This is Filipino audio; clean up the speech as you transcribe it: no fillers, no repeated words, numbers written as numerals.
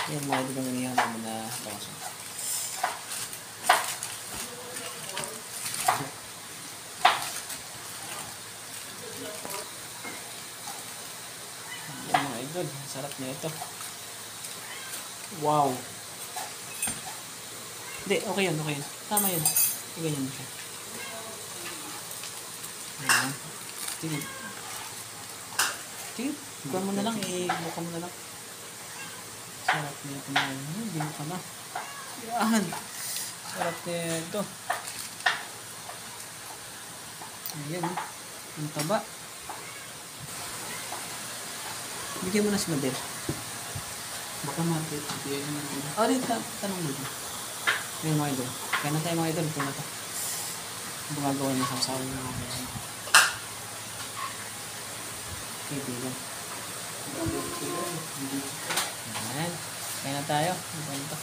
Yan mga idol ang inihaw namin na bangso. Yan mga idol, sarap na ito. Wow! Hindi, okay yun, okay yun. Tama yun. Ganyan mo siya. Ayan. Sige. Sige, buka mo na lang, buka mo na lang. Sarap na ito na yun. Hindi mo ka na. Yan. Sarap na ito. Ayan. Ang taba. Bigyan mo na si Madel. Baka mabit. Oh, rin, tanong mo dito. Ngayon mga idol. Kaya na tayo mga idol. Ito na ito. Bumagawa niya sa sasawa ng mga idol. Kaibigan. Ayan. Kaya na tayo. Ito na ito.